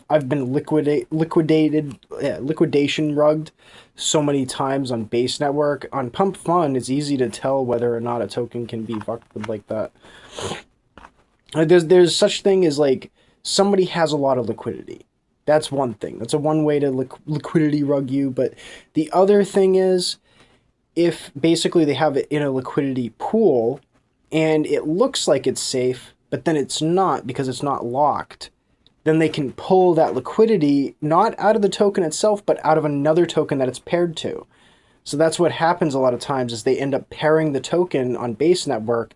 I've been liquidation rugged so many times on Base Network. On Pump Fun, it's easy to tell whether or not a token can be fucked with like that. There's such thing as like somebody has a lot of liquidity. That's one thing. That's a one way to liquidity rug you. But the other thing is, if basically they have it in a liquidity pool and it looks like it's safe, but then it's not because it's not locked, then they can pull that liquidity not out of the token itself, but out of another token that it's paired to. So that's what happens a lot of times, is they end up pairing the token on Base Network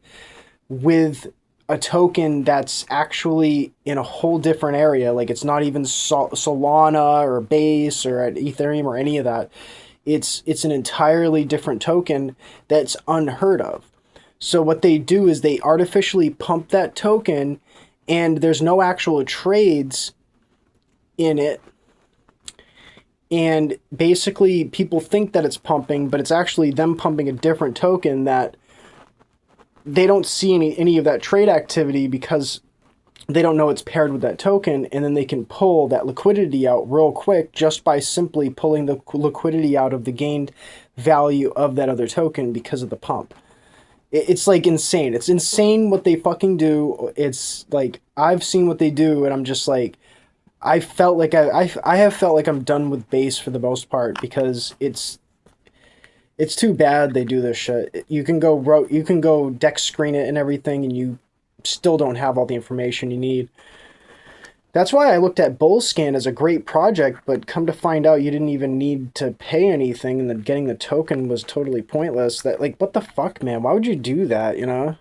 with a token that's actually in a whole different area. Like it's not even Solana or Base or at Ethereum or any of that. It's an entirely different token that's unheard of. So what they do is they artificially pump that token, and there's no actual trades in it. And basically, people think that it's pumping, but it's actually them pumping a different token that they don't see any of that trade activity because they don't know it's paired with that token, and then they can pull that liquidity out real quick just by simply pulling the liquidity out of the gained value of that other token because of the pump. It's like insane. It's insane what they fucking do. It's like I've seen what they do, and I'm just like, I felt like I have felt like I'm done with base for the most part because it's too bad they do this shit. You can go deck screen it and everything, and you still don't have all the information you need. That's why I looked at Bullscan as a great project, but come to find out you didn't even need to pay anything, and then getting the token was totally pointless. That, like, what the fuck, man? Why would you do that, you know?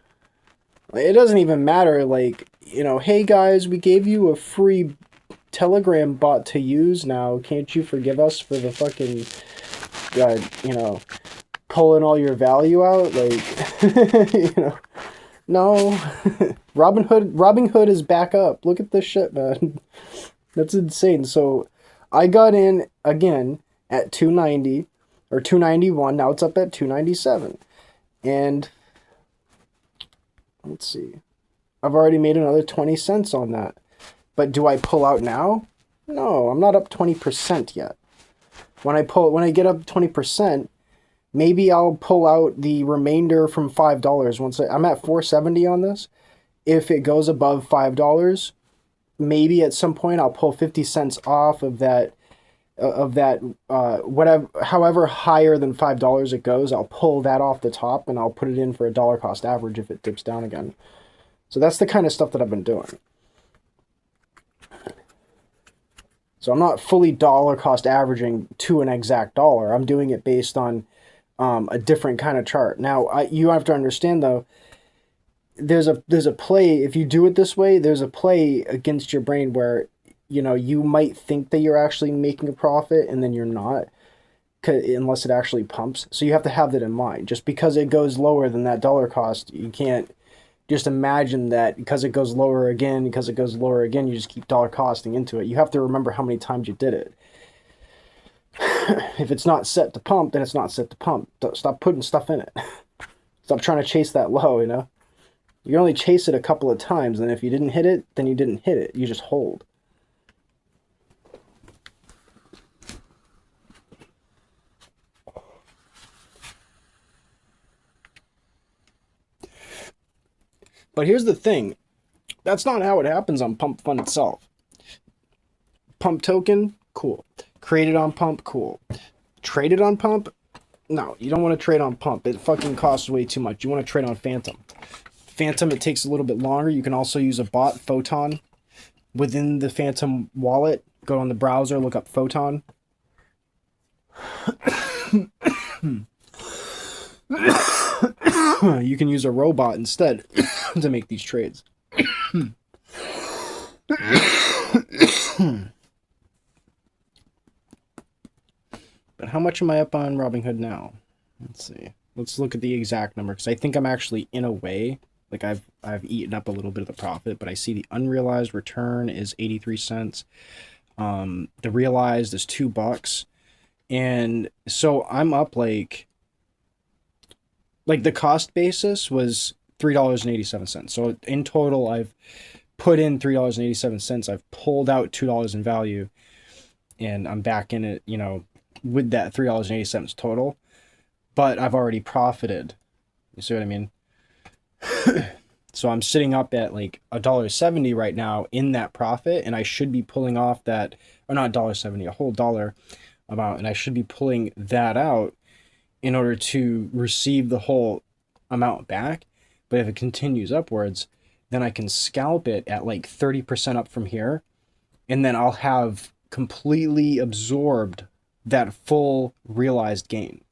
It doesn't even matter, like, you know, hey guys, we gave you a free Telegram bot to use now. Can't you forgive us for the fucking, you know, pulling all your value out? Like, you know, no. Robbinghood is back up. Look at this shit, man. That's insane. So I got in again at 290 or 291. Now it's up at 297. And let's see. I've already made another 20 cents on that. But do I pull out now? No, I'm not up 20% yet. When I get up 20%, maybe I'll pull out the remainder from $5 once I'm at 470 on this. If it goes above $5, maybe at some point I'll pull 50 cents off of that whatever, however higher than $5 it goes, I'll pull that off the top and I'll put it in for a dollar cost average if it dips down again. So that's the kind of stuff that I've been doing. So I'm not fully dollar cost averaging to an exact dollar. I'm doing it based on a different kind of chart. Now, you have to understand though, there's a play. If you do it this way, there's a play against your brain where, you know, you might think that you're actually making a profit and then you're not, unless it actually pumps. So you have to have that in mind. Just because it goes lower than that dollar cost, you can't just imagine that because it goes lower again, you just keep dollar costing into it. You have to remember how many times you did it. If it's not set to pump, then it's not set to pump. Stop putting stuff in it. Stop trying to chase that low, you know? You can only chase it a couple of times, and if you didn't hit it, then you didn't hit it. You just hold. But here's the thing. That's not how it happens on Pump Fund itself. Pump token, cool. Created on Pump, cool. Traded on Pump? No, you don't want to trade on Pump. It fucking costs way too much. You want to trade on Phantom. Phantom, it takes a little bit longer. You can also use a bot, Photon, within the Phantom wallet. Go on the browser, look up Photon. You can use a robot instead to make these trades. But how much am I up on Robinhood now? Let's see. Let's look at the exact number, because I think I'm actually in a way, like I've eaten up a little bit of the profit, but I see the unrealized return is 83 cents. The realized is $2. And so I'm up like the cost basis was $3.87. So in total, I've put in $3.87. I've pulled out $2 in value, and I'm back in it, you know, with that $3.80 total. But I've already profited. You see what I mean? So I'm sitting up at like $1.70 right now in that profit, and I should be pulling off that, or not $1.70, a whole dollar amount, and I should be pulling that out in order to receive the whole amount back. But if it continues upwards, then I can scalp it at like 30% up from here, and then I'll have completely absorbed that full realized gain.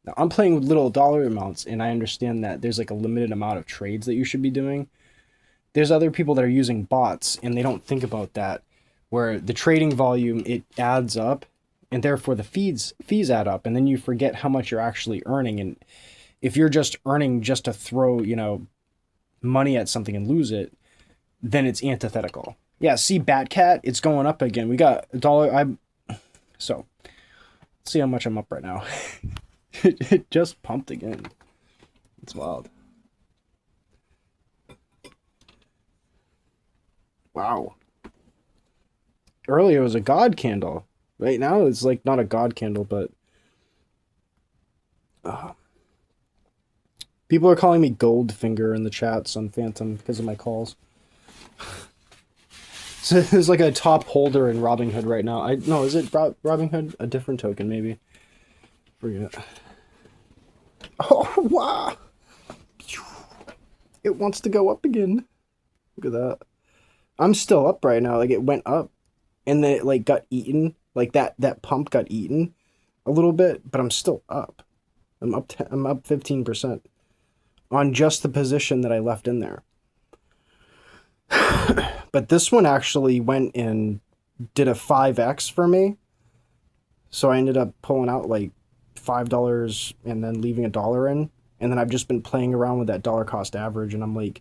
Now, I'm playing with little dollar amounts, and I understand that there's like a limited amount of trades that you should be doing. There's other people that are using bots, and they don't think about that, where the trading volume it adds up, and therefore the fees add up, and then you forget how much you're actually earning. And if you're just earning just to throw, money at something and lose it, then it's antithetical. Yeah, see Batcat, it's going up again. We got a dollar. So let's see how much I'm up right now. It just pumped again. It's wild. Wow. Earlier it was a god candle. Right now it's like not a god candle, but people are calling me Goldfinger in the chats on Phantom because of my calls. So there's like a top holder in Robbinghood right now. No, is it Robbinghood? A different token maybe. Forget. Oh wow! It wants to go up again. Look at that. I'm still up right now. Like it went up, and then it like got eaten. Like that pump got eaten a little bit, but I'm still up. I'm up 15% on just the position that I left in there. But this one actually went and did a 5x for me. So I ended up pulling out like $5 and then leaving $1 in. And then I've just been playing around with that dollar cost average, and I'm like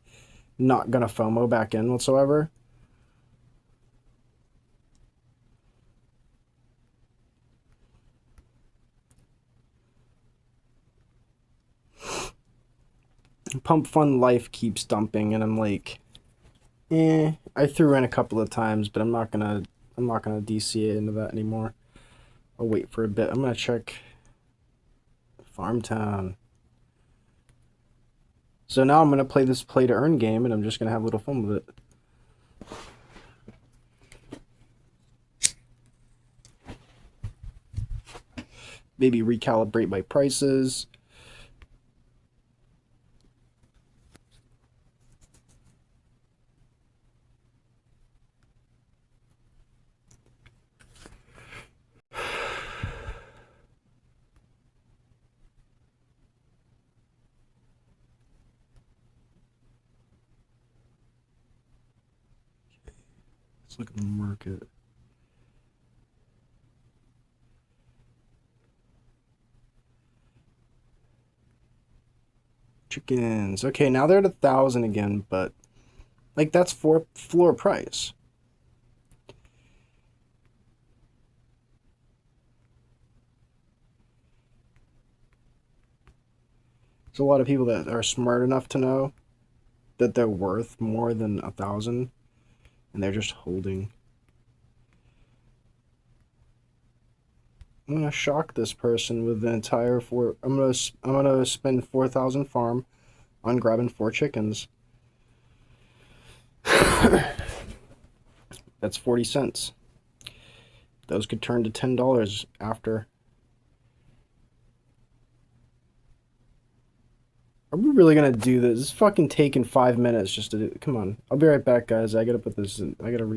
not gonna FOMO back in whatsoever. Pump Fund Life keeps dumping, and I'm like, I threw in a couple of times, but I'm not gonna DC it into that anymore. I'll wait for a bit. I'm gonna check Farmtown. So now I'm gonna play this play to earn game, and I'm just gonna have a little fun with it. Maybe recalibrate my prices. Let's look at the market. Chickens. Okay, now they're at 1,000 again, but like that's for floor price. There's a lot of people that are smart enough to know that they're worth more than 1,000, and they're just holding. I'm gonna shock this person with the entire four. I'm gonna spend 4,000 farm on grabbing 4 chickens. That's 40 cents. Those could turn to $10 after. Are we really gonna do this? It's fucking taking 5 minutes just to do. Come on, I'll be right back, guys. I gotta put this in. I gotta read.